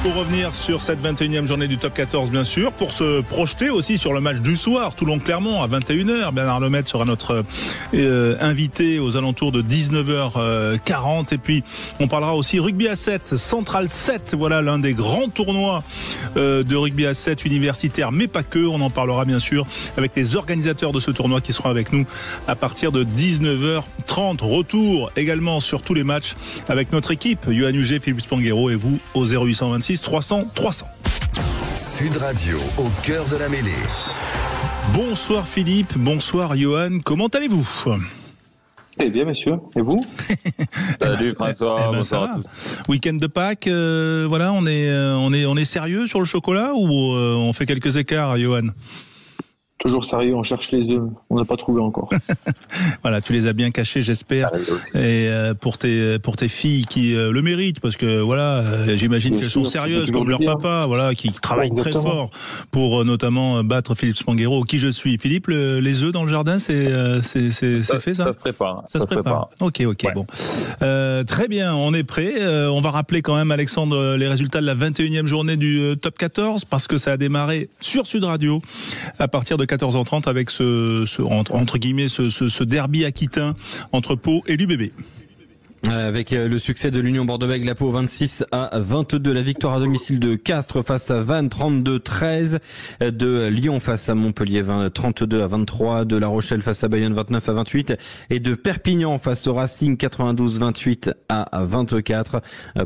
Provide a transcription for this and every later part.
pour revenir sur cette 21e journée du Top 14 bien sûr, pour se projeter aussi sur le match du soir, Toulon-Clermont à 21h. Bernard Lemaitre sera notre invité aux alentours de 19h40 et puis on parlera aussi rugby à 7, Central 7, voilà l'un des grands tournois de rugby à 7 universitaire, mais pas que. On en parlera bien sûr avec les organisateurs de ce tournoi qui seront avec nous à partir de 19h30. Retour également sur tous les matchs avec notre équipe, Yohan Uget, Philippe Spanghero et vous au 0826 300 300. Sud Radio, au cœur de la mêlée. Bonsoir Philippe, bonsoir Yohan, comment allez-vous ? Eh bien, monsieur. Et vous ? Salut François, bonsoir à tous. Week-end de Pâques, voilà, on est sérieux sur le chocolat ou on fait quelques écarts, Yohan ? Toujours sérieux, on cherche les œufs. On n'a pas trouvé encore. Voilà, tu les as bien cachés, j'espère. Et pour tes filles qui le méritent, parce que voilà, j'imagine bien qu'elles sont sérieuses comme leur papa, voilà, qui travaillent très fort pour notamment battre Philippe Spanghero, qui je suis. Philippe, les œufs dans le jardin, c'est fait ça ? Ça se prépare. Ça se prépare. Ok, ouais. Bon. Très bien, on est prêt. On va rappeler quand même, Alexandre, les résultats de la 21e journée du Top 14, parce que ça a démarré sur Sud Radio à partir de 14h30 avec entre guillemets ce derby aquitain entre Pau et l'UBB. Avec le succès de l'Union Bordeaux-Bègles, la Pau 26-22, la victoire à domicile de Castres face à Vannes 32-13, de Lyon face à Montpellier 32-23, de La Rochelle face à Bayonne 29-28 et de Perpignan face au Racing 92-28 à 24.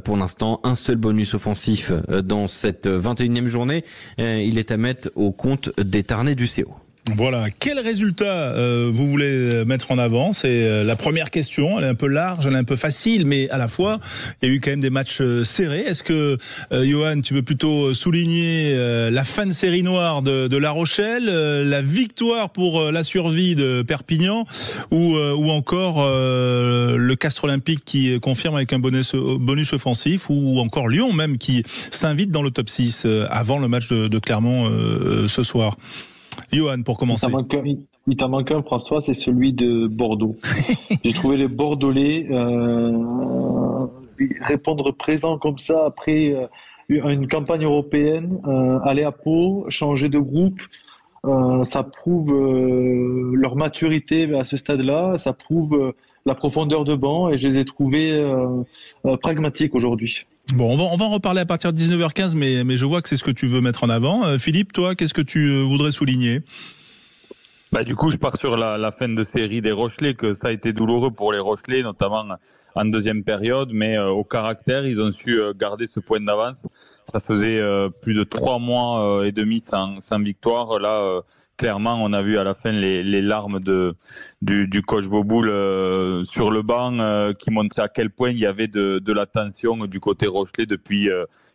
Pour l'instant, un seul bonus offensif dans cette 21e journée. Il est à mettre au compte des Tarnais du CO. Voilà, quel résultat vous voulez mettre en avant ? C'est la première question, elle est un peu large, elle est un peu facile, mais à la fois, il y a eu quand même des matchs serrés. Est-ce que, Yohan, tu veux plutôt souligner la fin de série noire de La Rochelle, la victoire pour la survie de Perpignan, ou encore le Castres Olympique qui confirme avec un bonus offensif, ou encore Lyon même qui s'invite dans le top 6 avant le match de Clermont ce soir ? Yohan, pour commencer. Il t'en manque un, François, c'est celui de Bordeaux. J'ai trouvé les Bordelais répondre présent comme ça après une campagne européenne, aller à Pau, changer de groupe. Ça prouve leur maturité à ce stade-là, ça prouve la profondeur de banc et je les ai trouvés pragmatiques aujourd'hui. Bon, on va en reparler à partir de 19h15, mais je vois que c'est ce que tu veux mettre en avant. Philippe, toi, qu'est-ce que tu voudrais souligner ? Du coup, je pars sur la fin de série des Rochelais, que ça a été douloureux pour les Rochelais, notamment en deuxième période, mais au caractère, ils ont su garder ce point d'avance. Ça faisait plus de 3 mois et demi sans victoire. Là, clairement, on a vu à la fin les larmes du coach Boboul sur le banc qui montrait à quel point il y avait de la tension du côté Rochelais depuis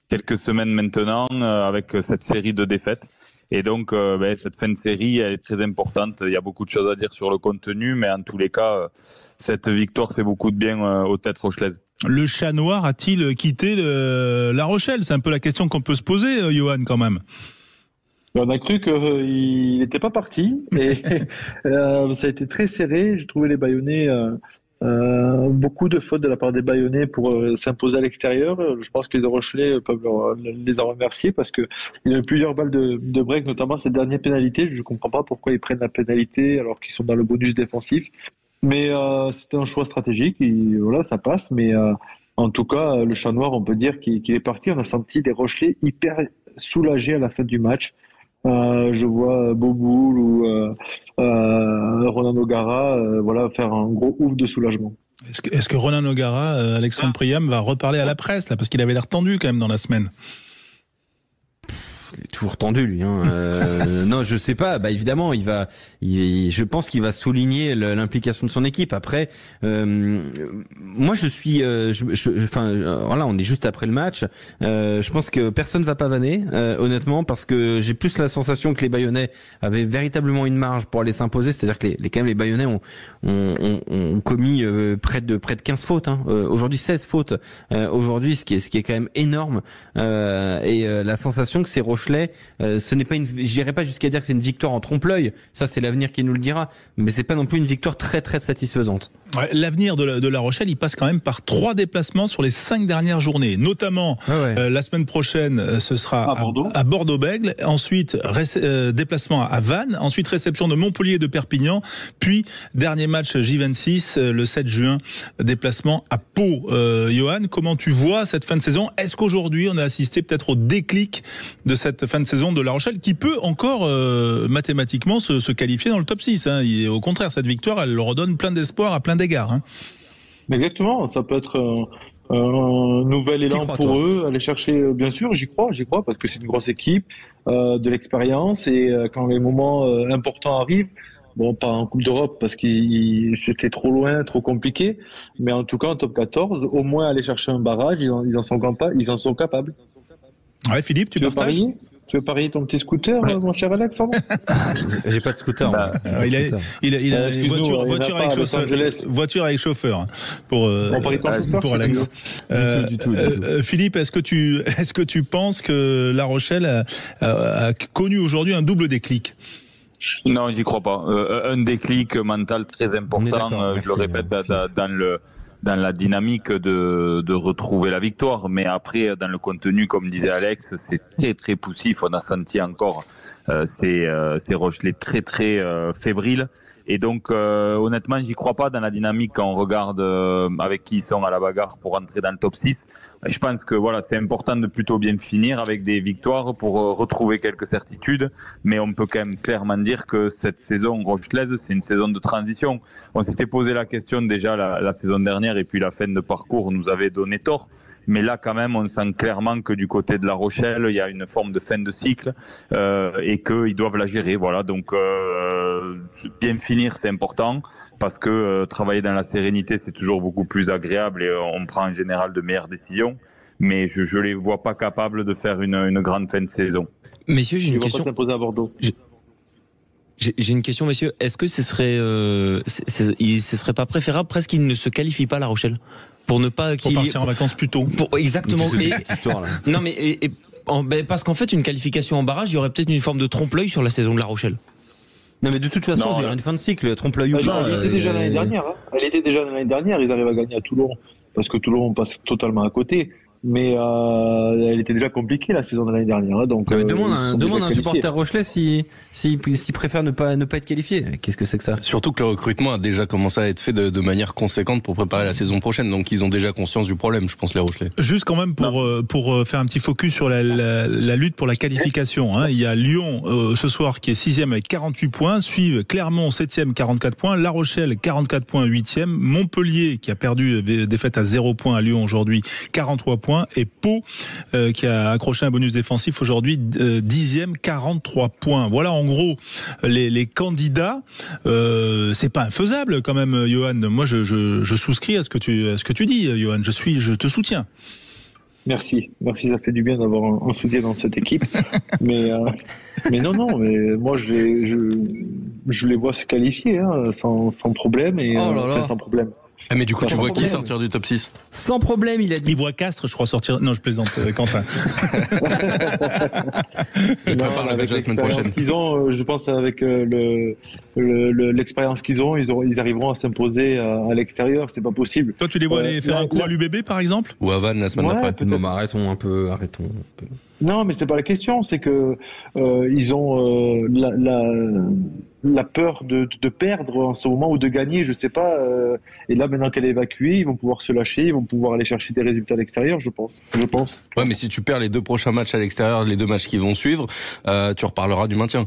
quelques semaines maintenant avec cette série de défaites. Et donc, cette fin de série, elle est très importante. Il y a beaucoup de choses à dire sur le contenu, mais en tous les cas, cette victoire fait beaucoup de bien aux têtes rochelaises. Le chat noir a-t-il quitté La Rochelle ? C'est un peu la question qu'on peut se poser, Yohan, quand même. On a cru qu'il n'était pas parti et ça a été très serré. J'ai trouvé les Bayonnais beaucoup de fautes de la part des Bayonnais pour s'imposer à l'extérieur. Je pense que les Rochelais peuvent les en remercier parce que il y a eu plusieurs balles de break, notamment cette dernière pénalité. Je ne comprends pas pourquoi ils prennent la pénalité alors qu'ils sont dans le bonus défensif. Mais c'était un choix stratégique. Et, voilà, ça passe. Mais en tout cas, le chat noir, on peut dire qu'il est parti. On a senti des Rochelais hyper soulagés à la fin du match. Je vois Boboul ou Ronan O'Gara faire un gros ouf de soulagement. Est-ce que Ronan O'Gara, Alexandre Priam, va reparler à la presse là, parce qu'il avait l'air tendu quand même dans la semaine? Il est toujours tendu, lui. Non, je sais pas. Évidemment, je pense qu'il va souligner l'implication de son équipe. Après, moi, je suis, voilà, on est juste après le match. Je pense que personne va pavaner, honnêtement, parce que j'ai plus la sensation que les Bayonnais avaient véritablement une marge pour aller s'imposer. C'est-à-dire que quand même les Bayonnais ont commis près de 15 fautes. Aujourd'hui, 16 fautes. Aujourd'hui, ce qui est quand même énorme. Et la sensation que ces Rochelais Rochelais. Ce n'est pas j'irai pas jusqu'à dire que c'est une victoire en trompe-l'œil. Ça, c'est l'avenir qui nous le dira. Mais c'est pas non plus une victoire très très satisfaisante. Ouais, l'avenir de la Rochelle, il passe quand même par 3 déplacements sur les 5 dernières journées. Notamment, la semaine prochaine, ce sera à Bordeaux-Bègles. Ensuite, déplacement à Vannes. Ensuite, réception de Montpellier et de Perpignan. Puis, dernier match J26, le 7 juin, déplacement à Pau. Johan, comment tu vois cette fin de saison? Est-ce qu'aujourd'hui, on a assisté peut-être au déclic de cette fin de saison de La Rochelle, qui peut encore mathématiquement se qualifier dans le top 6, hein. Au contraire, cette victoire, elle leur redonne plein d'espoir à plein d'égards, hein. Exactement, ça peut être un nouvel élan pour eux, aller chercher, bien sûr, j'y crois, parce que c'est une grosse équipe, de l'expérience, et quand les moments importants arrivent, bon, pas en Coupe d'Europe parce que c'était trop loin, trop compliqué, mais en tout cas en top 14, au moins aller chercher un barrage, ils en sont capables. Ouais, Philippe, tu partages? Tu veux parier ton petit scooter, mon cher Alexandre? J'ai pas de scooter. Il a une voiture avec chauffeur pour Alex. Du tout. Philippe, est-ce que tu penses que La Rochelle a connu aujourd'hui un double déclic? Non, j'y crois pas. Un déclic mental très important, je le répète, dans la dynamique de retrouver la victoire. Mais après, dans le contenu, comme disait Alex, c'est très très poussif. On a senti encore ces Rochelais très très fébriles. Et donc, honnêtement, j'y crois pas dans la dynamique quand on regarde avec qui ils sont à la bagarre pour entrer dans le top 6. Je pense que voilà, c'est important de plutôt bien finir avec des victoires pour retrouver quelques certitudes. Mais on peut quand même clairement dire que cette saison rochelaise, c'est une saison de transition. On s'était posé la question déjà la saison dernière, et puis la fin de parcours nous avait donné tort. Mais là, quand même, on sent clairement que du côté de La Rochelle, il y a une forme de fin de cycle et qu'ils doivent la gérer. Voilà, donc bien finir, c'est important parce que travailler dans la sérénité, c'est toujours beaucoup plus agréable et on prend en général de meilleures décisions. Mais je les vois pas capables de faire une grande fin de saison. Messieurs, j'ai une question. Ils vont pas s'imposer à Bordeaux. J'ai une question, messieurs. Est-ce que ce serait pas préférable presque qu'ils ne se qualifient pas, La Rochelle, pour ne pas pour partir en vacances plus tôt? Exactement. Cette histoire-là. Non, mais parce qu'en fait, une qualification en barrage, il y aurait peut-être une forme de trompe-l'œil sur la saison de La Rochelle. Non, mais de toute façon, il y aura une fin de cycle, trompe-l'œil ou pas. Elle était déjà l'année dernière. Elle était déjà l'année dernière. Ils arrivent à gagner à Toulon parce que Toulon passe totalement à côté. Mais elle était déjà compliquée la saison de l'année dernière. Donc demande un supporter rochelais s'il préfère ne pas être qualifié. Qu'est-ce que c'est que ça? Surtout que le recrutement a déjà commencé à être fait de manière conséquente pour préparer la saison prochaine. Donc ils ont déjà conscience du problème, je pense, les Rochelais. Juste quand même pour faire un petit focus sur la lutte pour la qualification, hein. Il y a Lyon ce soir qui est 6e avec 48 points, suivent Clermont 7e 44 points, La Rochelle 44 points 8e, Montpellier qui a perdu défaite à 0 points à Lyon aujourd'hui 43 points, et Pau qui a accroché un bonus défensif aujourd'hui 10e 43 points. Voilà en gros les candidats. C'est pas infaisable quand même, Johan. Moi je souscris à ce que tu dis, Johan. Je te soutiens. Merci, ça fait du bien d'avoir un soutien dans cette équipe. mais non, mais moi je les vois se qualifier sans problème et sans problème. Mais du coup, tu vois qui sortir du top 6? Sans problème, il a dit. Il voit Castres, je crois, sortir. Non, je plaisante, Quentin. Il prépare le match la semaine prochaine. Je pense avec l'expérience qu'ils ont, ils arriveront à s'imposer à l'extérieur. C'est pas possible. Toi, tu les vois aller faire un coup à l'UBB, par exemple? Ou à Vannes la semaine d'après. Non, mais arrêtons un peu. Non, mais c'est pas la question. C'est que ils ont la peur de perdre en ce moment ou de gagner, je sais pas. Et là, maintenant qu'elle est évacuée, ils vont pouvoir se lâcher, ils vont pouvoir aller chercher des résultats à l'extérieur, je pense. Ouais, mais si tu perds les 2 prochains matchs à l'extérieur, les 2 matchs qui vont suivre, tu reparleras du maintien.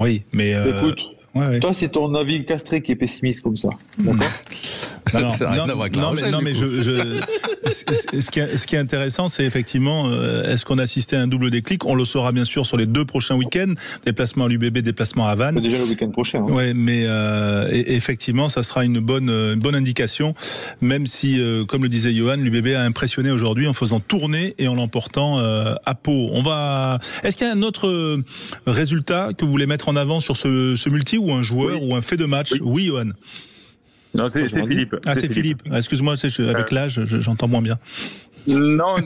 Oui, mais écoute. Ouais. Toi, c'est ton avis castré qui est pessimiste comme ça, d'accord? Non, mais ce qui est intéressant, c'est effectivement, est-ce qu'on a assisté à un double déclic? On le saura bien sûr sur les 2 prochains week-ends, déplacement à l'UBB, déplacement à Vannes. Déjà le week-end prochain. Hein. Ouais, mais effectivement, ça sera une bonne indication, même si, comme le disait Johan, l'UBB a impressionné aujourd'hui en faisant tourner et en l'emportant à Pau. Est-ce qu'il y a un autre résultat que vous voulez mettre en avant sur ce multi, ou un joueur ou un fait de match? Oui, Johan. Non, c'est Philippe. Ah, c'est Philippe. Excuse-moi, avec l'âge, j'entends moins bien. Non,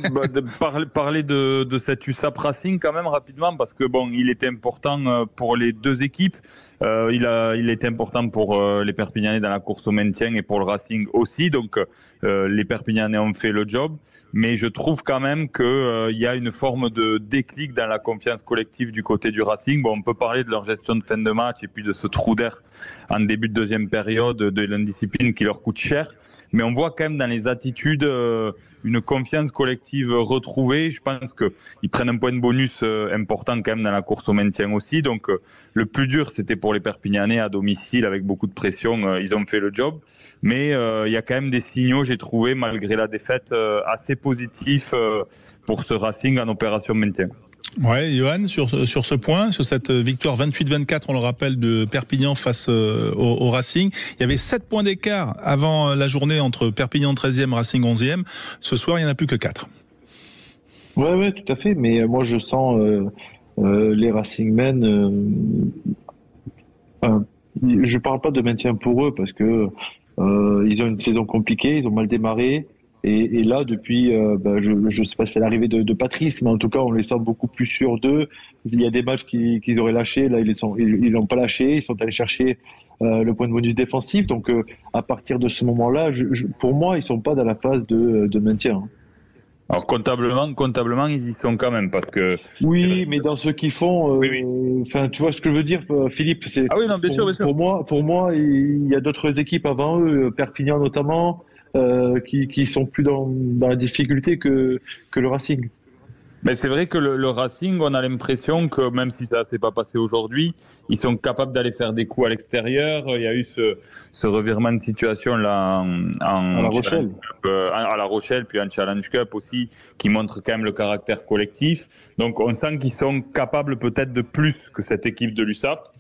parler de cet USAP Racing quand même rapidement, parce que bon, il était important pour les deux équipes. Il était important pour les Perpignanais dans la course au maintien et pour le Racing aussi. Donc les Perpignanais ont fait le job, mais je trouve quand même que il y a une forme de déclic dans la confiance collective du côté du Racing. Bon, on peut parler de leur gestion de fin de match et puis de ce trou d'air en début de deuxième période, de l'indiscipline qui leur coûte cher. Mais on voit quand même dans les attitudes une confiance collective retrouvée. Je pense qu'ils prennent un point de bonus important quand même dans la course au maintien aussi. Donc le plus dur, c'était pour les Perpignanais à domicile avec beaucoup de pression. Ils ont fait le job. Mais il y a quand même des signaux, j'ai trouvé, malgré la défaite, assez positifs pour ce Racing en opération maintien. Ouais, Johan, sur ce point, sur cette victoire 28-24, on le rappelle, de Perpignan face au Racing. Il y avait 7 points d'écart avant la journée entre Perpignan 13e, Racing 11e. Ce soir, il n'y en a plus que 4. Ouais, tout à fait. Mais moi, je sens les Racingmen. Je parle pas de maintien pour eux parce que ils ont une saison compliquée, ils ont mal démarré. Et là, depuis, je sais pas si c'est l'arrivée de Patrice, mais en tout cas, on les sent beaucoup plus sûrs d'eux. Il y a des matchs qu'ils auraient lâchés, là, ils l'ont pas lâché. Ils sont allés chercher le point de bonus défensif. Donc, à partir de ce moment-là, pour moi, ils sont pas dans la phase de maintien. Alors comptablement, ils y sont quand même parce que. Oui, mais dans ce qu'ils font, oui. Enfin, tu vois ce que je veux dire, Philippe. Ah oui, non, bien sûr. Pour moi, il y a d'autres équipes avant eux, Perpignan notamment. Qui sont plus dans la difficulté que le Racing. Mais c'est vrai que le Racing, on a l'impression que même si ça s'est pas passé aujourd'hui, ils sont capables d'aller faire des coups à l'extérieur. Il y a eu ce revirement de situation là à La Rochelle. À La Rochelle, puis en Challenge Cup aussi, qui montre quand même le caractère collectif. Donc on sent qu'ils sont capables peut-être de plus que cette équipe de l'USAP.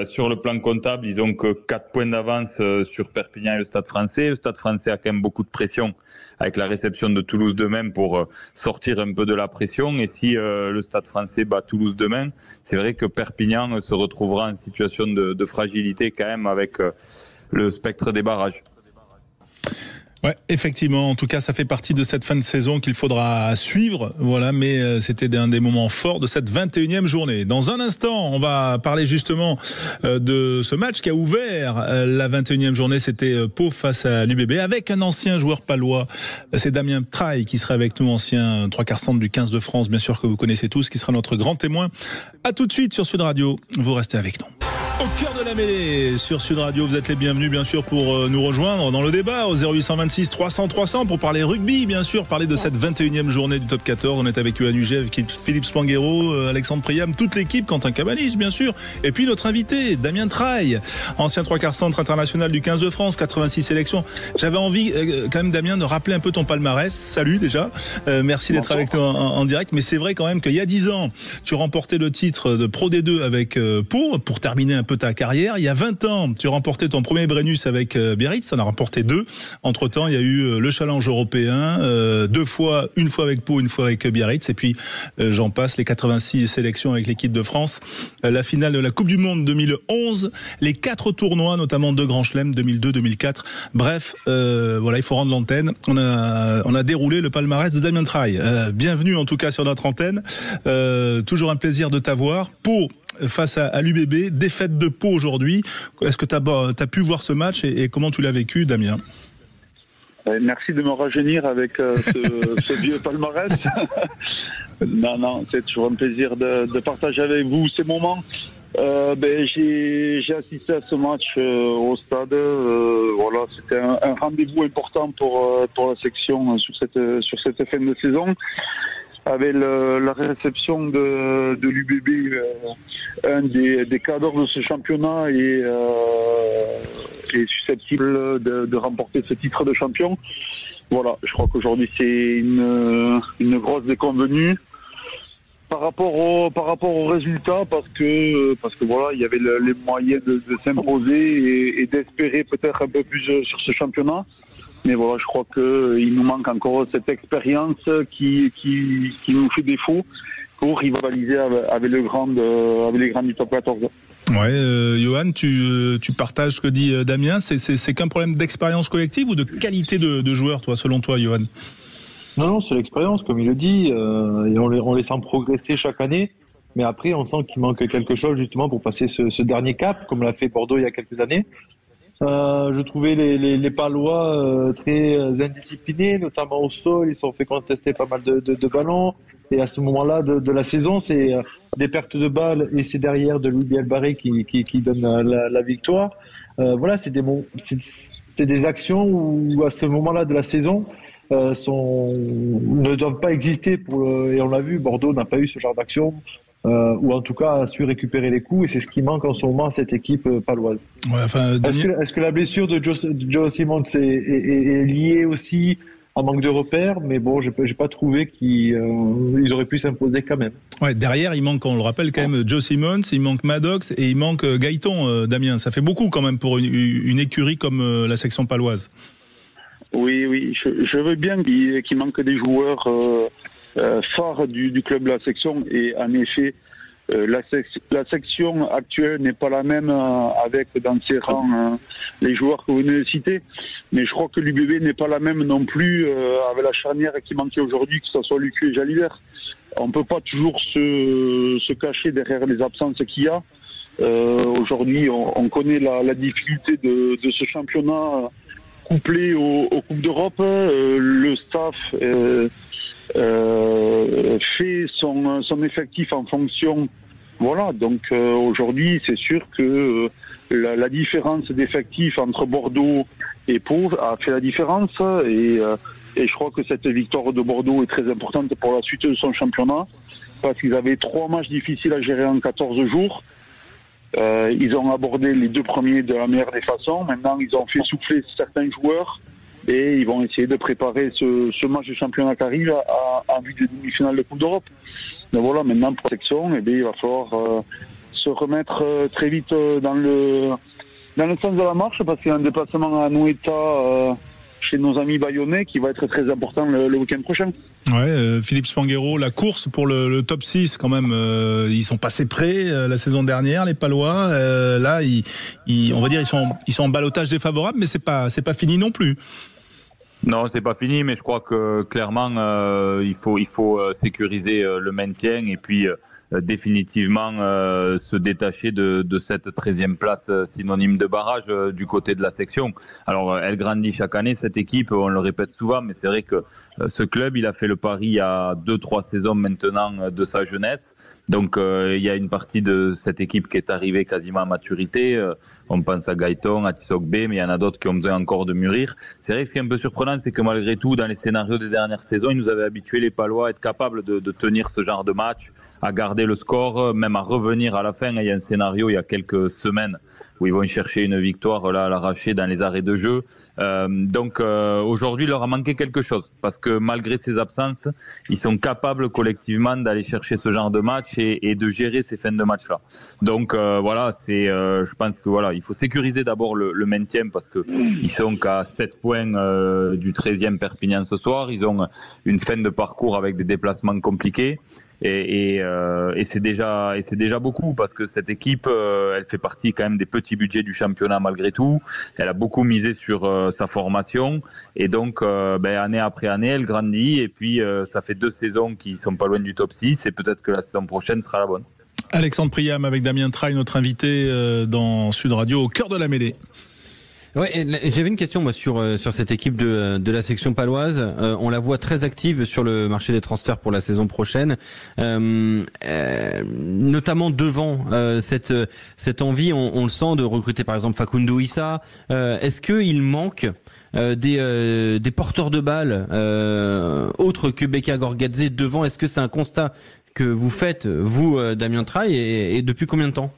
Sur le plan comptable, ils ont que 4 points d'avance sur Perpignan et le Stade Français. Le Stade Français a quand même beaucoup de pression avec la réception de Toulouse demain pour sortir un peu de la pression. Et si le Stade Français bat Toulouse demain, c'est vrai que Perpignan se retrouvera en situation de fragilité quand même avec le spectre des barrages. Ouais, effectivement. En tout cas, ça fait partie de cette fin de saison qu'il faudra suivre. Voilà, mais c'était un des moments forts de cette 21e journée. Dans un instant, on va parler justement de ce match qui a ouvert la 21e journée. C'était Pau face à l'UBB avec un ancien joueur palois. C'est Damien Traille qui sera avec nous, ancien 3/4 centre du 15 de France, bien sûr que vous connaissez tous, qui sera notre grand témoin. À tout de suite sur Sud Radio. Vous restez avec nous. Au cœur de la mêlée sur Sud Radio, vous êtes les bienvenus bien sûr pour nous rejoindre dans le débat au 0826 300 300 pour parler rugby, bien sûr, parler de cette 21e journée du top 14. On est avec Yohan Huget, avec Philippe Spanghero, Alexandre Priam, toute l'équipe, Quentin Cabanis bien sûr, et puis notre invité Damien Traille, ancien 3/4 centre international du 15 de France, 86 sélections. J'avais envie quand même, Damien, de rappeler un peu ton palmarès. Salut déjà, merci d'être avec nous en direct, mais c'est vrai quand même qu'il y a 10 ans tu remportais le titre de Pro D2 avec Pau pour terminer un peu ta carrière. Il y a 20 ans, tu remportais ton premier Brennus avec Biarritz, ça en a remporté 2. Entre-temps, il y a eu le challenge européen, 2 fois, une fois avec Pau, une fois avec Biarritz, et puis j'en passe, les 86 sélections avec l'équipe de France, la finale de la Coupe du Monde 2011, les 4 tournois, notamment 2 Grands Chelems, 2002, 2004. Bref, voilà, il faut rendre l'antenne. On a déroulé le palmarès de Damien Traille. Bienvenue en tout cas sur notre antenne. Toujours un plaisir de t'avoir. Pau face à l'UBB, défaite de Pau aujourd'hui. Est-ce que tu as pu voir ce match et comment tu l'as vécu, Damien ? Merci de me rajeunir avec ce vieux palmarès. Non, c'est toujours un plaisir de partager avec vous ces moments. J'ai assisté à ce match au stade. Voilà, c'était un rendez-vous important pour la section sur cette fin de saison. Avec la réception de l'UBB, un des cadres de ce championnat est susceptible de remporter ce titre de champion. Voilà, je crois qu'aujourd'hui c'est une grosse déconvenue par rapport au résultat, parce que voilà, il y avait les moyens de s'imposer et d'espérer peut-être un peu plus sur ce championnat. Mais voilà, je crois qu'il nous manque encore cette expérience qui nous fait défaut pour rivaliser avec les grands du top 14. Ouais, Johan, tu partages ce que dit Damien. C'est qu'un problème d'expérience collective ou de qualité de joueur, toi, selon toi, Johan ? Non, c'est l'expérience, comme il le dit, et on les sent progresser chaque année. Mais après, on sent qu'il manque quelque chose justement pour passer ce dernier cap, comme l'a fait Bordeaux il y a quelques années. Je trouvais les Palois très indisciplinés, notamment au sol. Ils se sont fait contester pas mal de ballons. Et à ce moment-là de la saison, c'est des pertes de balles et c'est derrière de Louis Bielbarré qui donne la victoire. Voilà, c'est des actions où à ce moment-là de la saison ne doivent pas exister et on l'a vu, Bordeaux n'a pas eu ce genre d'action. Ou en tout cas a su récupérer les coups, et c'est ce qui manque en ce moment à cette équipe paloise. Ouais, enfin, Est-ce que la blessure de Joe Simons est liée aussi à manque de repères? Mais bon, j'ai pas trouvé qu'ils auraient pu s'imposer quand même. Ouais, derrière, il manque, on le rappelle quand même, Joe Simons, il manque Maddox et il manque Gaëton, Damien. Ça fait beaucoup quand même pour une écurie comme la section paloise. Oui, je veux bien qu'il manque des joueurs phare du club de la section, et en effet la section actuelle n'est pas la même avec dans ses rangs les joueurs que vous venez de citer, mais je crois que l'UBB n'est pas la même non plus avec la charnière qui manquait aujourd'hui, que ce soit Lucu et Jalibert. On peut pas toujours se cacher derrière les absences qu'il y a. Aujourd'hui on connaît la difficulté de ce championnat couplé aux Coupes d'Europe. Le staff fait son effectif en fonction. Voilà, donc aujourd'hui, c'est sûr que la différence d'effectif entre Bordeaux et Pau a fait la différence, et je crois que cette victoire de Bordeaux est très importante pour la suite de son championnat, parce qu'ils avaient 3 matchs difficiles à gérer en 14 jours. Ils ont abordé les 2 premiers de la meilleure des façons. Maintenant, ils ont fait souffler certains joueurs, et ils vont essayer de préparer ce match de championnat qui arrive en vue de demi-finale de Coupe d'Europe. Donc voilà, maintenant, protection, il va falloir se remettre très vite dans le sens de la marche, parce qu'il y a un déplacement à Noeta chez nos amis bayonnais qui va être très important le week-end prochain. Ouais, Philippe Spanghero, la course pour le top 6 quand même, ils sont passés près la saison dernière, les Palois. Là, on va dire ils sont en ballottage défavorable, mais c'est pas fini non plus. Non, c'est pas fini, mais je crois que clairement il faut sécuriser le maintien, et puis définitivement se détacher de cette 13e place synonyme de barrage du côté de la section. Alors elle grandit chaque année, cette équipe, on le répète souvent, mais c'est vrai que ce club, il a fait le pari il y a 2-3 saisons maintenant de sa jeunesse. Donc il y a une partie de cette équipe qui est arrivée quasiment à maturité. On pense à Gaëton, à Tissot-B, mais il y en a d'autres qui ont besoin encore de mûrir. C'est vrai que ce qui est un peu surprenant, c'est que malgré tout, dans les scénarios des dernières saisons, ils nous avaient habitués, les Palois, à être capables de tenir ce genre de match, à garder le score, même à revenir à la fin. Il y a un scénario il y a quelques semaines où ils vont chercher une victoire là à l'arraché dans les arrêts de jeu. Donc aujourd'hui, il leur a manqué quelque chose, parce que malgré ces absences, ils sont capables collectivement d'aller chercher ce genre de match et de gérer ces fins de match-là. Donc voilà, je pense que voilà, il faut sécuriser d'abord le maintien, parce que ils sont qu'à 7 points du 13e Perpignan ce soir. Ils ont une fin de parcours avec des déplacements compliqués. Et c'est déjà beaucoup, parce que cette équipe, elle fait partie quand même des petits budgets du championnat malgré tout. Elle a beaucoup misé sur sa formation, et donc année après année, elle grandit, et puis ça fait 2 saisons qui sont pas loin du top 6, et peut-être que la saison prochaine sera la bonne. Alexandre Priam avec Damien Traille, notre invité dans Sud Radio, au cœur de la mêlée. Ouais, j'avais une question moi sur cette équipe de la section paloise. On la voit très active sur le marché des transferts pour la saison prochaine, notamment devant cette envie, on le sent, de recruter par exemple Facundo Issa. Est-ce qu'il manque des porteurs de balles autres que Beka Gorgadze devant? Est-ce que c'est un constat que vous faites, vous, Damien Traille, et depuis combien de temps?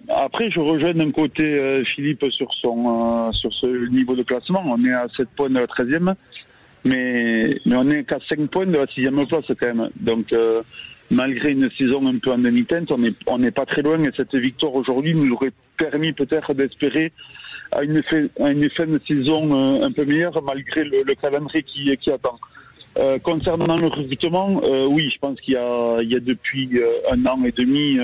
Après, je rejoins d'un côté Philippe sur ce niveau de classement. On est à 7 points de la 13e, mais on n'est qu'à 5 points de la 6e place quand même. Donc, malgré une saison un peu en demi-teinte, on n'est pas très loin, et cette victoire aujourd'hui nous aurait permis peut-être d'espérer à une fin de saison un peu meilleure, malgré le calendrier qui attend. Concernant le recrutement, oui, je pense qu'il y a depuis 1 an et demi,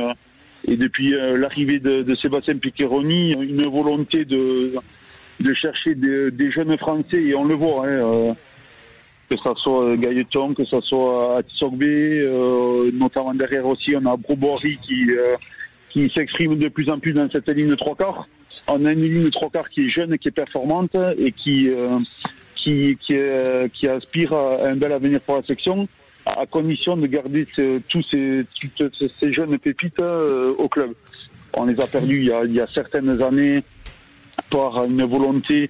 et depuis l'arrivée de Sébastien Piccheroni, une volonté de chercher des jeunes Français, et on le voit. que ça soit Gailleton, que ça soit Atisogbe, notamment derrière aussi on a Brobory qui s'exprime de plus en plus dans cette ligne de trois quarts. On a une ligne de trois quarts qui est jeune, qui est performante et qui aspire à un bel avenir pour la section, à condition de garder toutes ces jeunes pépites au club. On les a perdus il y a certaines années par une volonté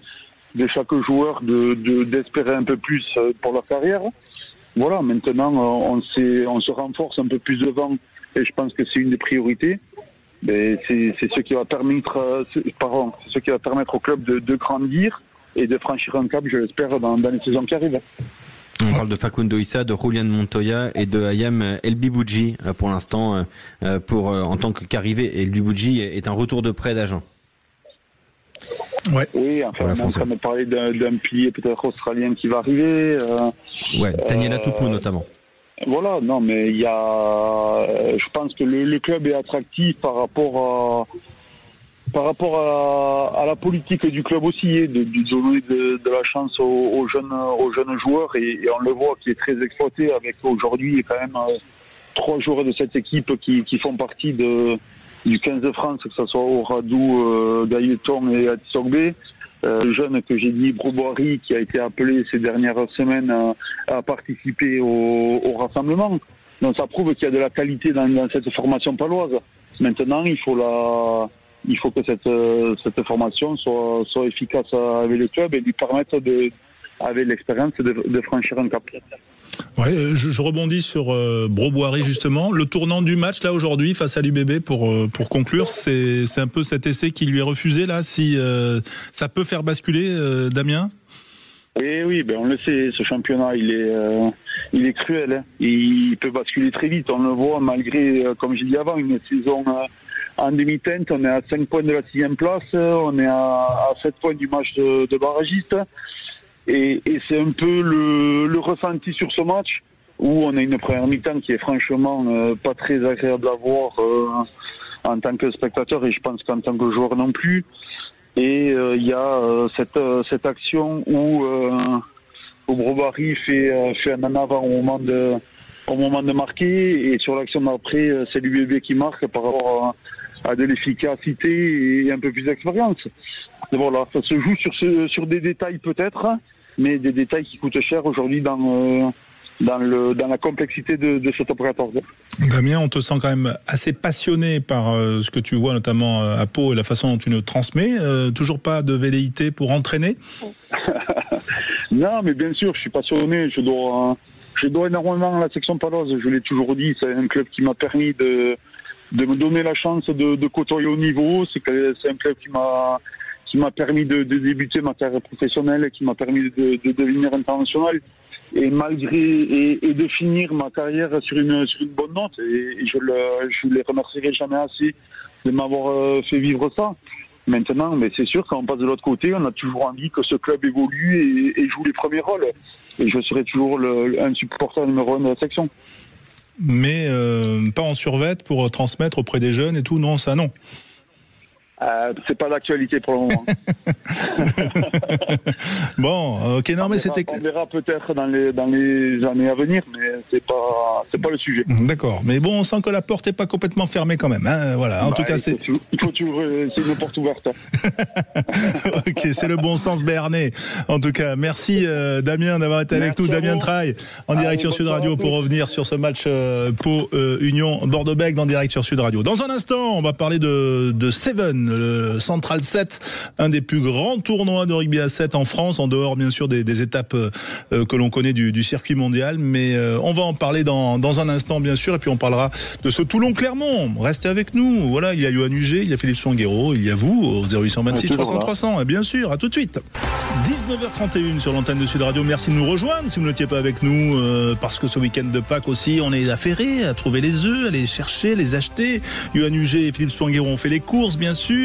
de chaque joueur d'espérer un peu plus pour leur carrière. Voilà, maintenant on se renforce un peu plus devant et je pense que c'est une des priorités. Mais c'est ce qui va permettre au club de grandir et de franchir un cap, je l'espère, dans les saisons qui arrivent. On parle de Facundo Issa, de Julian Montoya et de Ayam Elbibouji pour l'instant, en tant qu'arrivé. Elbibouji est un retour de prêt d'agent. Ouais. Oui, enfin, on est en train de parler d'un pilier peut-être australien qui va arriver. Daniela Tupou notamment. Voilà, non, mais je pense que le club est attractif par rapport à la politique du club aussi, de donner de la chance aux jeunes joueurs et on le voit qui est très exploité avec aujourd'hui quand même 3 joueurs de cette équipe qui font partie du 15 de France, que ce soit Oradou, Gailleton et Atisogbe. Le jeune que j'ai dit, Brobory, qui a été appelé ces dernières semaines à participer au rassemblement. Donc ça prouve qu'il y a de la qualité dans cette formation paloise. Maintenant, il faut que cette formation soit efficace avec le club et lui permette avec l'expérience de franchir un cap. Ouais, je rebondis sur Brobory justement. Le tournant du match là aujourd'hui face à l'UBB pour conclure, c'est un peu cet essai qui lui est refusé là. Si ça peut faire basculer, Damien. Oui, on le sait. Ce championnat, il est cruel. Hein. Il peut basculer très vite. On le voit malgré, comme j'ai dit avant, une saison en demi-teinte. On est à 5 points de la 6e place. On est à 7 points du match de barragiste. Et c'est un peu le ressenti sur ce match où on a une première mi-temps qui est franchement pas très agréable à voir en tant que spectateur et je pense qu'en tant que joueur non plus. Et il y a cette action où Brobory fait un en avant au moment de marquer et sur l'action d'après c'est l'UBB qui marque par rapport à de l'efficacité et un peu plus d'expérience. Et voilà, ça se joue sur des détails peut-être, mais des détails qui coûtent cher aujourd'hui dans la complexité de ce top 14. Damien, on te sent quand même assez passionné par ce que tu vois notamment à Pau et la façon dont tu nous transmets. Toujours pas de velléité pour entraîner? Non, mais bien sûr, je suis passionné. Je dois énormément à la section paloise. Je l'ai toujours dit, c'est un club qui m'a permis de me donner la chance de côtoyer au niveau. C'est un club qui m'a permis de débuter ma carrière professionnelle et qui m'a permis de devenir international et de finir ma carrière sur une bonne note et je les remercierai jamais assez de m'avoir fait vivre ça. Maintenant, mais c'est sûr quand on passe de l'autre côté, on a toujours envie que ce club évolue et joue les premiers rôles et je serai toujours un supporter numéro 1 de la section. Mais pas en survêt pour transmettre auprès des jeunes et tout, non, ça non. C'est pas d'actualité pour le moment. Bon, ok, non, mais c'était. On verra peut-être dans les années à venir, mais c'est pas le sujet. D'accord, mais bon, on sent que la porte est pas complètement fermée quand même. Hein, voilà. En tout cas, il faut toujours, c'est une porte ouverte. Ok, c'est le bon sens béarnais. En tout cas, merci Damien d'avoir été avec nous. Damien Traille en direct sur Sud Radio pour revenir sur ce match Pau Union Bordeaux-Bègles en direct sur Sud Radio. Dans un instant, on va parler de Seven. Le Central 7, un des plus grands tournois de rugby à 7 en France, en dehors bien sûr des étapes que l'on connaît du circuit mondial, mais on va en parler dans un instant bien sûr, et puis on parlera de ce Toulon-Clermont. Restez avec nous, voilà, il y a Yoann Huget, il y a Philippe Songuero, il y a vous au 0826 300 300, et bien sûr, à tout de suite. 19h31 sur l'antenne de Sud Radio, merci de nous rejoindre si vous n'étiez pas avec nous, parce que ce week-end de Pâques aussi, on est affairés à trouver les œufs, à les chercher, les acheter. Yoann Huget et Philippe Songuero ont fait les courses bien sûr.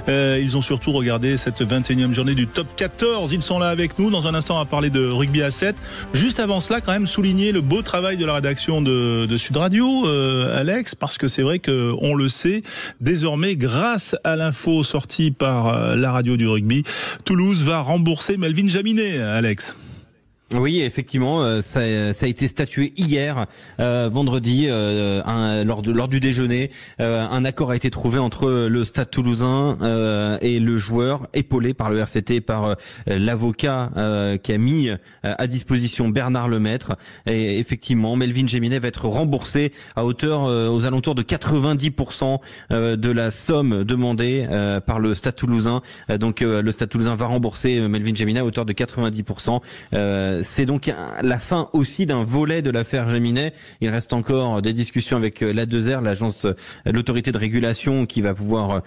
Ils ont surtout regardé cette 21e journée du top 14. Ils sont là avec nous. Dans un instant, on va parler de rugby à 7. Juste avant cela, quand même, souligner le beau travail de la rédaction de Sud Radio, Alex, parce que c'est vrai qu'on le sait, désormais, grâce à l'info sortie par la radio du rugby, Toulouse va rembourser Melvin Jaminet, Alex. Oui, effectivement, ça a été statué hier, vendredi, lors du déjeuner. Un accord a été trouvé entre le Stade Toulousain et le joueur, épaulé par le RCT, par l'avocat qui a mis à disposition Bernard Lemaître. Et effectivement, Melvin Jaminet va être remboursé à hauteur aux alentours de 90% de la somme demandée par le Stade Toulousain. Donc le Stade Toulousain va rembourser Melvin Jaminet à hauteur de 90%. C'est donc la fin aussi d'un volet de l'affaire Jaminet. Il reste encore des discussions avec l'A2R, l'autorité de régulation, qui va pouvoir,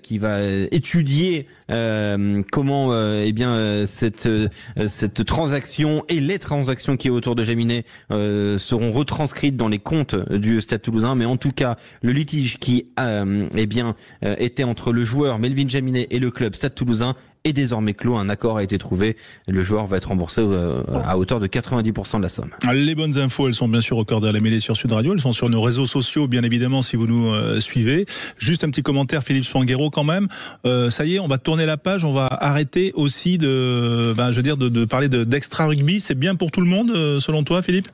qui va étudier comment, cette transaction et les transactions qui est autour de Jaminet seront retranscrites dans les comptes du Stade Toulousain. Mais en tout cas, le litige qui était entre le joueur Melvin Jaminet et le club Stade Toulousain est désormais clos. Un accord a été trouvé. Le joueur va être remboursé à hauteur de 90% de la somme. Les bonnes infos, elles sont bien sûr au cœur de la mêlée sur Sud Radio. Elles sont sur nos réseaux sociaux, bien évidemment, si vous nous suivez. Juste un petit commentaire, Philippe Spanghero, quand même. Ça y est, on va tourner la page. On va arrêter aussi de parler d'extra rugby. C'est bien pour tout le monde, selon toi, Philippe ?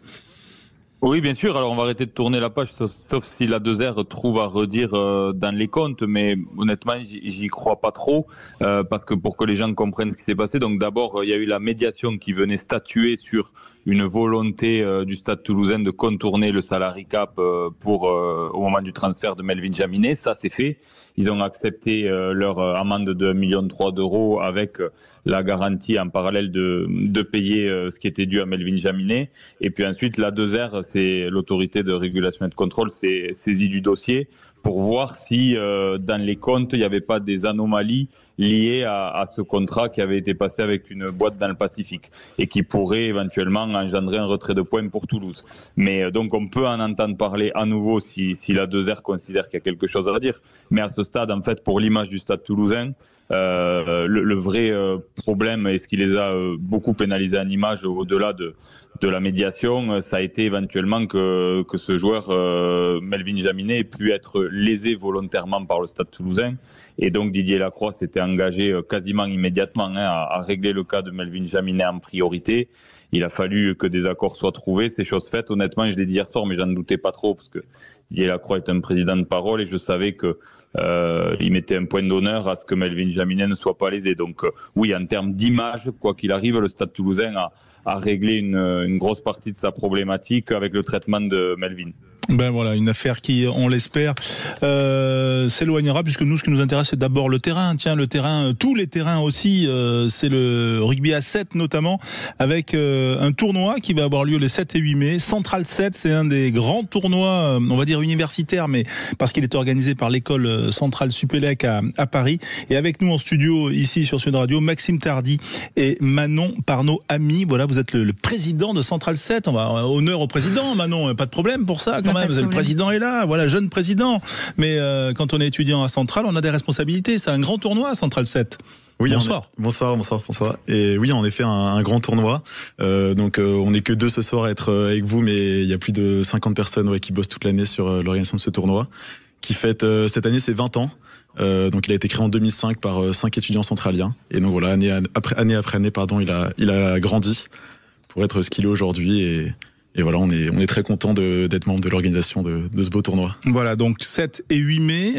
Oui, bien sûr. Alors, on va arrêter de tourner la page, sauf si l'A2R trouve à redire dans les comptes. Mais honnêtement, j'y crois pas trop, parce que pour que les gens comprennent ce qui s'est passé. Donc, d'abord, il y a eu la médiation qui venait statuer sur une volonté du Stade Toulousain de contourner le salary cap au moment du transfert de Melvin Jaminet. Ça, c'est fait. Ils ont accepté leur amende de 1,3 million d'euros avec la garantie en parallèle de payer ce qui était dû à Melvin Jaminet. Et puis ensuite, l'A2R, c'est l'autorité de régulation et de contrôle, s'est saisie du dossier pour voir si dans les comptes, il n'y avait pas des anomalies liées à ce contrat qui avait été passé avec une boîte dans le Pacifique et qui pourrait éventuellement engendrer un retrait de points pour Toulouse. Mais donc on peut en entendre parler à nouveau si l'A2R considère qu'il y a quelque chose à dire. Mais à ce stade, en fait, pour l'image du Stade Toulousain, le vrai problème, et ce qui les a beaucoup pénalisés en image au-delà de la médiation, ça a été éventuellement que ce joueur, Melvin Jaminet, ait pu être lésé volontairement par le Stade Toulousain. Et donc Didier Lacroix s'était engagé quasiment immédiatement à régler le cas de Melvin Jaminet en priorité. Il a fallu que des accords soient trouvés, c'est chose faite. Honnêtement, je l'ai dit hier soir, mais j'en doutais pas trop, parce que Didier Lacroix est un président de parole et je savais qu'il mettait un point d'honneur à ce que Melvin Jaminet ne soit pas lésé. Donc oui, en termes d'image, quoi qu'il arrive, le Stade Toulousain a réglé une grosse partie de sa problématique avec le traitement de Melvin. Ben voilà, une affaire qui, on l'espère, s'éloignera, puisque nous, ce qui nous intéresse, c'est d'abord le terrain. Tiens, le terrain, tous les terrains aussi, c'est le rugby à 7 notamment, avec un tournoi qui va avoir lieu les 7 et 8 mai. Central 7, c'est un des grands tournois, on va dire universitaires, mais parce qu'il est organisé par l'école centrale Supélec à Paris. Et avec nous en studio, ici sur Sud Radio, Maxime Tardy et Manon Parnot-Ami. Voilà, vous êtes le président de Central 7. On va honneur au président, Manon, pas de problème pour ça quand même. Le président est là, voilà, jeune président. Mais quand on est étudiant à Central, on a des responsabilités. C'est un grand tournoi à Central 7. Oui, bonsoir. Bonsoir François. Et oui, en effet, un grand tournoi. Donc, on n'est que 2 ce soir à être avec vous, mais il y a plus de 50 personnes qui bossent toute l'année sur l'organisation de ce tournoi, qui fête cette année ses 20 ans. Donc, il a été créé en 2005 par 5 étudiants centraliens. Et donc voilà, année après année, il a grandi pour être ce qu'il est aujourd'hui. Et voilà, on est très content d'être membre de l'organisation de ce beau tournoi. Voilà, donc 7 et 8 mai,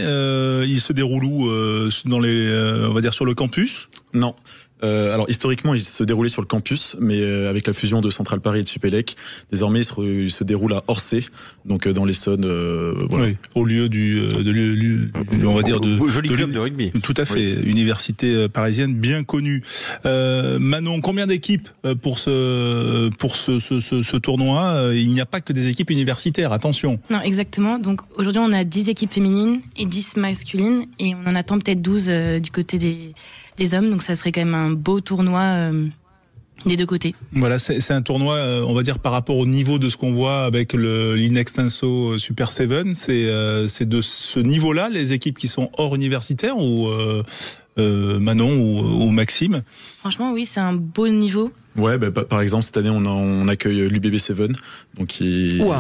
il se déroule où on va dire sur le campus ? Non. Alors historiquement, il se déroulait sur le campus, mais avec la fusion de Central Paris et de Supélec, désormais il se déroule à Orsay, donc dans l'Essonne. Voilà. Oui, au lieu on va dire joli club de rugby. Tout à fait, oui. Université parisienne bien connue. Manon, combien d'équipes pour ce tournoi ? Il n'y a pas que des équipes universitaires, attention. Non, exactement. Donc aujourd'hui, on a 10 équipes féminines et 10 masculines, et on en attend peut-être 12 du côté des hommes, donc ça serait quand même un beau tournoi des deux côtés. Voilà, c'est un tournoi, on va dire, par rapport au niveau de ce qu'on voit avec l'Inextinso Super 7, c'est de ce niveau-là, les équipes qui sont hors universitaire, ou Manon ou Maxime. Franchement, oui, c'est un beau niveau. Ouais, par exemple cette année on accueille l'UBB7, donc qui joue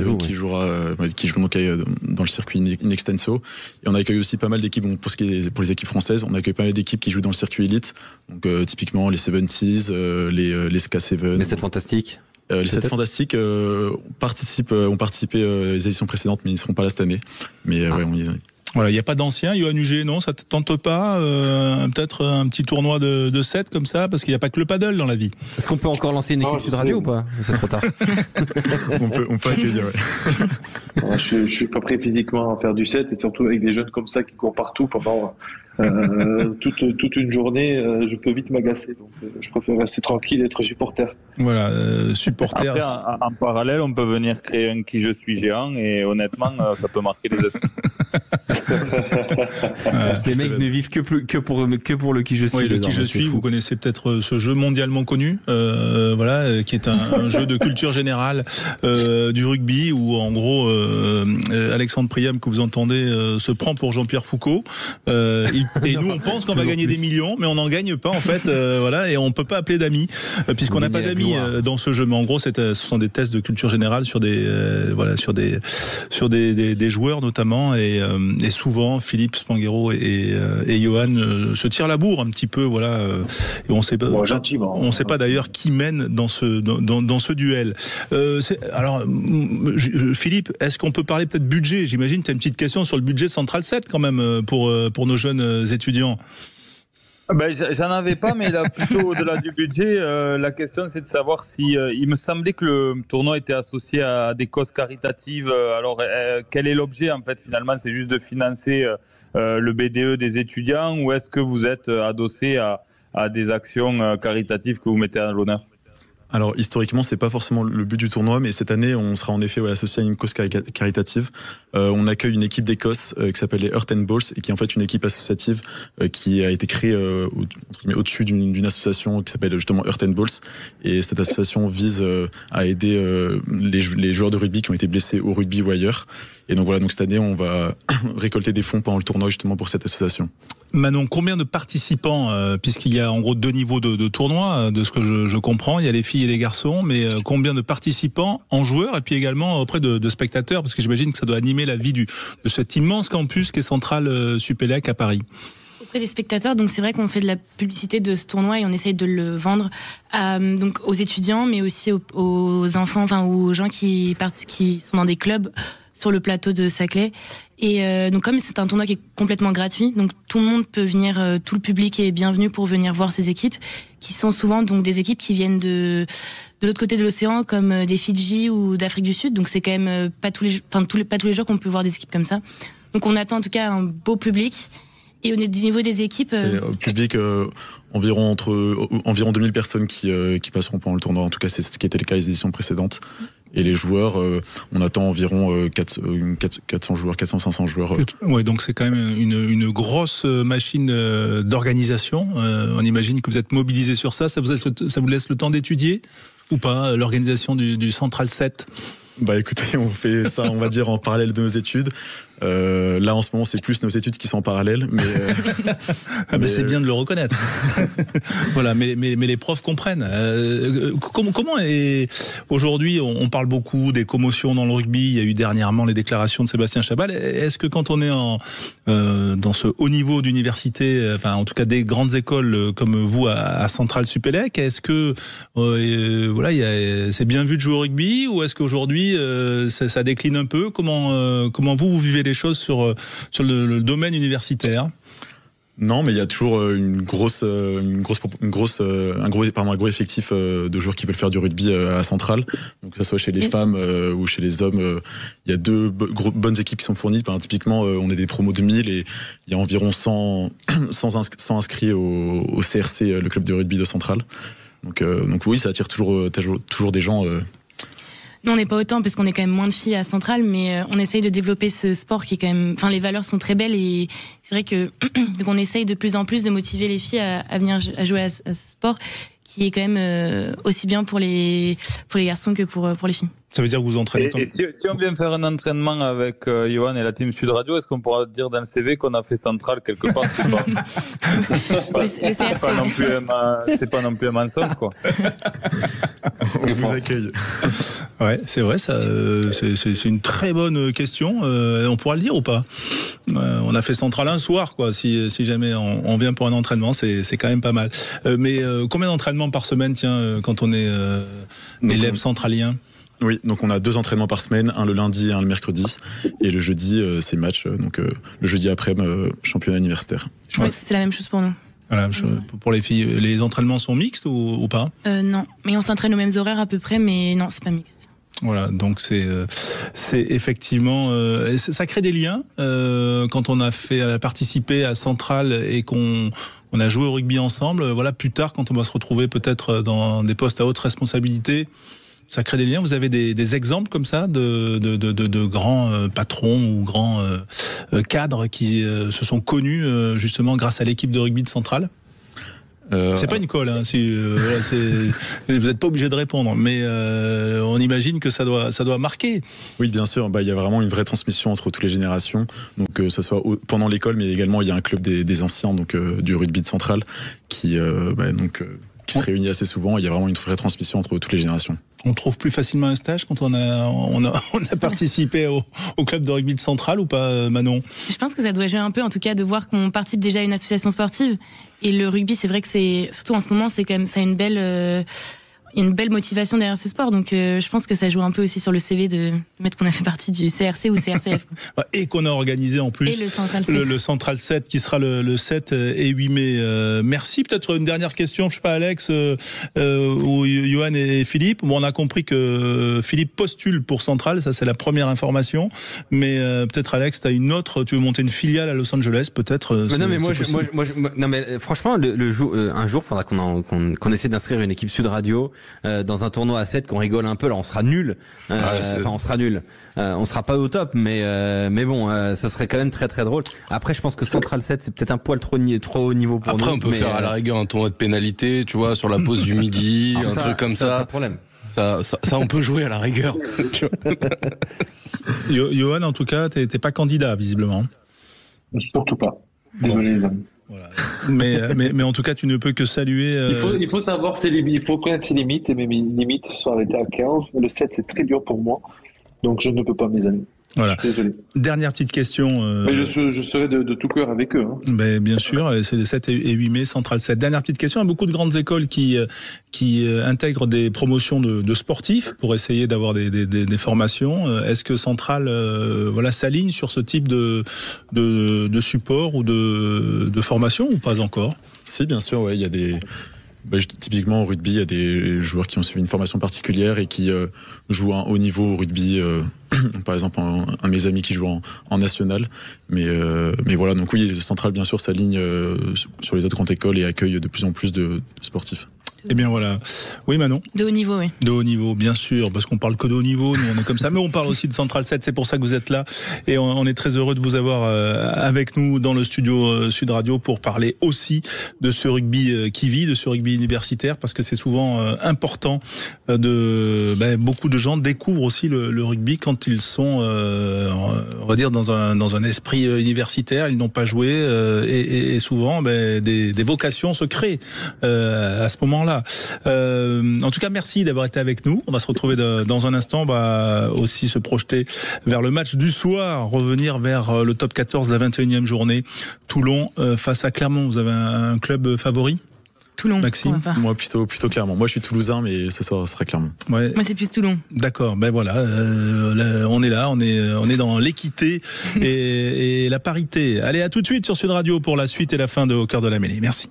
donc dans le circuit in extenso, et on accueille aussi pas mal d'équipes. Bon, pour les équipes françaises, on accueille pas mal d'équipes qui jouent dans le circuit élite, donc typiquement les 70s, les SK7, les 7 fantastiques. Les 7 fantastiques ont participé aux éditions précédentes, mais ils ne seront pas là cette année. Mais voilà, il n'y a pas d'anciens. Johan Huget, non, ça te tente pas peut-être un petit tournoi de 7 comme ça, parce qu'il n'y a pas que le paddle dans la vie. Est-ce qu'on peut encore lancer une équipe Sud Radio ou pas? C'est trop tard. on peut accueillir, ouais. Je suis pas prêt physiquement à faire du 7, et surtout avec des jeunes comme ça qui courent partout pendant toute une journée, je peux vite m'agacer. Donc je préfère rester tranquille et être supporter. Voilà, supporter. Après, en parallèle, on peut venir créer un Qui je suis géant, et honnêtement, ça peut marquer les esprits. Les mecs ne vivent que pour le Qui je suis. Oui, le Qui je suis, vous connaissez peut-être ce jeu mondialement connu, qui est un jeu de culture générale du rugby, où en gros Alexandre Priam, que vous entendez, se prend pour Jean-Pierre Foucault. Et nous, on pense qu'on va gagner des millions, mais on n'en gagne pas en fait. Et on peut pas appeler d'amis puisqu'on n'a pas d'amis dans ce jeu. Mais en gros, ce sont des tests de culture générale sur des joueurs notamment, et souvent Philippe Spanghero et Johan se tirent la bourre un petit peu, et on sait pas. On sait pas d'ailleurs qui mène dans ce duel. Alors, Philippe, est-ce qu'on peut parler peut-être budget? J'imagine tu as une petite question sur le budget Central 7 quand même pour nos jeunes étudiants. J'en avais pas, mais là, plutôt au-delà du budget, la question c'est de savoir si il me semblait que le tournoi était associé à des causes caritatives. Alors, quel est l'objet en fait finalement? C'est juste de financer le BDE des étudiants, ou est-ce que vous êtes adossé à des actions caritatives que vous mettez à l'honneur? Alors historiquement, c'est pas forcément le but du tournoi, mais cette année, on sera en effet associé à une cause caritative. On accueille une équipe d'Écosse qui s'appelle les Earth and Balls, et qui est en fait une équipe associative qui a été créée au-dessus d'une association qui s'appelle justement Earth and Balls. Et cette association vise à aider les joueurs de rugby qui ont été blessés au rugby ou ailleurs. Et donc voilà, cette année, on va récolter des fonds pendant le tournoi justement pour cette association. Manon, combien de participants, puisqu'il y a en gros 2 niveaux de tournoi, de ce que je comprends, il y a les filles et les garçons, mais combien de participants en joueurs, et puis également auprès de spectateurs, parce que j'imagine que ça doit animer la vie de cet immense campus qui est Centrale Supélec à Paris. Auprès des spectateurs, donc c'est vrai qu'on fait de la publicité de ce tournoi et on essaye de le vendre donc aux étudiants, mais aussi aux enfants, aux gens qui sont dans des clubs sur le plateau de Saclay. Et donc comme c'est un tournoi qui est complètement gratuit, donc tout le monde peut venir, tout le public est bienvenu pour venir voir ces équipes, qui sont souvent donc des équipes qui viennent de l'autre côté de l'océan, comme des Fidji ou d'Afrique du Sud. Donc c'est quand même pas tous les jours qu'on peut voir des équipes comme ça. Donc on attend en tout cas un beau public. Et au niveau des équipes, c'est au public environ 2000 personnes qui passeront pendant le tournoi. En tout cas, c'est ce qui était le cas les éditions précédentes. Et les joueurs, on attend environ 400 joueurs, 400-500 joueurs. Ouais, donc c'est quand même une grosse machine d'organisation. On imagine que vous êtes mobilisés sur ça. Ça vous laisse le temps d'étudier ou pas, l'organisation du Central 7? Écoutez, on fait ça, on va dire, en parallèle de nos études. Là, en ce moment, c'est plus nos études qui sont en parallèle, mais c'est bien de le reconnaître. Voilà, mais les profs comprennent. Comment est aujourd'hui, on parle beaucoup des commotions dans le rugby. Il y a eu dernièrement les déclarations de Sébastien Chabal. Est-ce que quand on est dans ce haut niveau d'université, en tout cas des grandes écoles comme vous à Centrale Supélec, est-ce que c'est bien vu de jouer au rugby, ou est-ce qu'aujourd'hui ça décline un peu? Comment vous vivez les choses sur le domaine universitaire? Non, mais il y a toujours un gros effectif de joueurs qui veulent faire du rugby à Centrale. Donc que ce soit chez les femmes ou chez les hommes, il y a 2 bonnes équipes qui sont fournies. Typiquement, on est des promos de 1000 et il y a environ 100 inscrits au CRC, le club de rugby de Centrale. Donc oui, ça attire toujours des gens. Nous, on n'est pas autant parce qu'on est quand même moins de filles à Centrale, mais on essaye de développer ce sport qui est quand même. Enfin, les valeurs sont très belles et c'est vrai que donc on essaye de plus en plus de motiver les filles à venir à jouer à ce sport qui est quand même aussi bien pour les garçons que pour les filles. Ça veut dire que vous entraînez et si on vient faire un entraînement avec Johan et la team Sud Radio, est-ce qu'on pourra dire dans le CV qu'on a fait Centrale quelque part? C'est pas non plus un mensonge, quoi. On vous accueille. Ouais, c'est vrai, ça, c'est une très bonne question. On pourra le dire ou pas? On a fait Centrale un soir, quoi. Si jamais on vient pour un entraînement, c'est quand même pas mal. Mais combien d'entraînements par semaine, tiens, quand on est élève centralien? Oui, donc on a 2 entraînements par semaine, un le lundi et un le mercredi. Et le jeudi, c'est match. Donc le jeudi après, championnat universitaire. Oui, c'est la même chose pour nous. Voilà, pour les filles, les entraînements sont mixtes ou pas? Non, mais on s'entraîne aux mêmes horaires à peu près, mais non, c'est pas mixte. Voilà, donc c'est effectivement ça crée des liens quand on a participé à Centrale et qu'on a joué au rugby ensemble. Voilà, plus tard, quand on va se retrouver peut-être dans des postes à haute responsabilité, ça crée des liens. Vous avez des exemples comme ça de grands patrons ou grands cadres qui se sont connus justement grâce à l'équipe de rugby de Centrale? C'est pas une colle, hein, vous n'êtes pas obligé de répondre, mais on imagine que ça doit marquer. Oui, bien sûr. Il y a vraiment une vraie transmission entre toutes les générations. Donc, que ce soit pendant l'école, mais également il y a un club des anciens, donc du rugby de Centrale, qui se réunit assez souvent. Il y a vraiment une vraie transmission entre toutes les générations. On trouve plus facilement un stage quand on a participé au club de rugby de Centrale ou pas, Manon? Je pense que ça doit jouer un peu, en tout cas, de voir qu'on participe déjà à une association sportive. Et le rugby, c'est vrai que c'est, surtout en ce moment, c'est quand même, ça a une belle motivation derrière ce sport. Donc, je pense que ça joue un peu aussi sur le CV de mettre qu'on a fait partie du CRC ou CRCF. Et qu'on a organisé en plus le Central 7 qui sera le 7 et 8 mai. Merci. Peut-être une dernière question, je sais pas, Alex, ou Johan et Philippe. Bon, on a compris que Philippe postule pour Central, ça c'est la première information. Mais peut-être Alex, tu as une autre, tu veux monter une filiale à Los Angeles, peut-être? Non mais franchement, un jour, il faudra qu'on essaie d'inscrire une équipe Sud Radio dans un tournoi à 7, qu'on rigole un peu. Là, on sera nul. On sera nul. On sera pas au top, mais bon, ça serait quand même très très drôle. Après, je pense que Central 7, c'est peut-être un poil trop haut niveau pour nous. Après, on peut faire à la rigueur un tournoi de pénalité, tu vois, sur la pause du midi, un truc comme ça. Pas de problème. Ça, on peut jouer à la rigueur. Johan, en tout cas, t'es pas candidat, visiblement. Surtout pas. Désolé, les amis. Voilà. mais en tout cas, tu ne peux que saluer. Il faut savoir ses limites, il faut connaître ses limites, et mes limites sont arrêtées à 15. Le 7, c'est très dur pour moi, donc je ne peux pas, mes amis. Voilà. Désolé. Dernière petite question. Mais je serai de tout cœur avec eux. Hein. Ben, bien sûr, c'est le 7 et 8 mai, Central 7. Dernière petite question. Il y a beaucoup de grandes écoles qui intègrent des promotions de sportifs pour essayer d'avoir des formations. Est-ce que Central s'aligne sur ce type de support ou de formation ou pas encore? Si, bien sûr, ouais, il y a des... typiquement au rugby, il y a des joueurs qui ont suivi une formation particulière et qui jouent à un haut niveau au rugby. Par exemple, un de mes amis qui joue en national. Mais voilà, donc oui, Centrale, bien sûr, s'aligne sur les autres grandes écoles et accueille de plus en plus de sportifs. Eh bien voilà. Oui, Manon? De haut niveau, oui. De haut niveau, bien sûr, parce qu'on parle que de haut niveau, nous on est comme ça, mais on parle aussi de Central 7, c'est pour ça que vous êtes là. Et on est très heureux de vous avoir avec nous dans le studio Sud Radio pour parler aussi de ce rugby qui vit, de ce rugby universitaire, parce que c'est souvent important beaucoup de gens découvrent aussi le rugby quand ils sont, on va dire, dans un esprit universitaire, ils n'ont pas joué, et souvent des vocations se créent à ce moment-là. En tout cas, merci d'avoir été avec nous. On va se retrouver dans un instant. On va aussi se projeter vers le match du soir, revenir vers le top 14 de la 21e journée. Toulon face à Clermont. Vous avez un club favori? Toulon. Maxime? Moi, plutôt Clermont. Moi, je suis toulousain, mais ce soir, ce sera Clermont. Ouais. Moi, c'est plus Toulon. D'accord. Ben voilà. On est là. On est dans l'équité et la parité. Allez, à tout de suite sur Sud Radio pour la suite et la fin de Au cœur de la mêlée. Merci.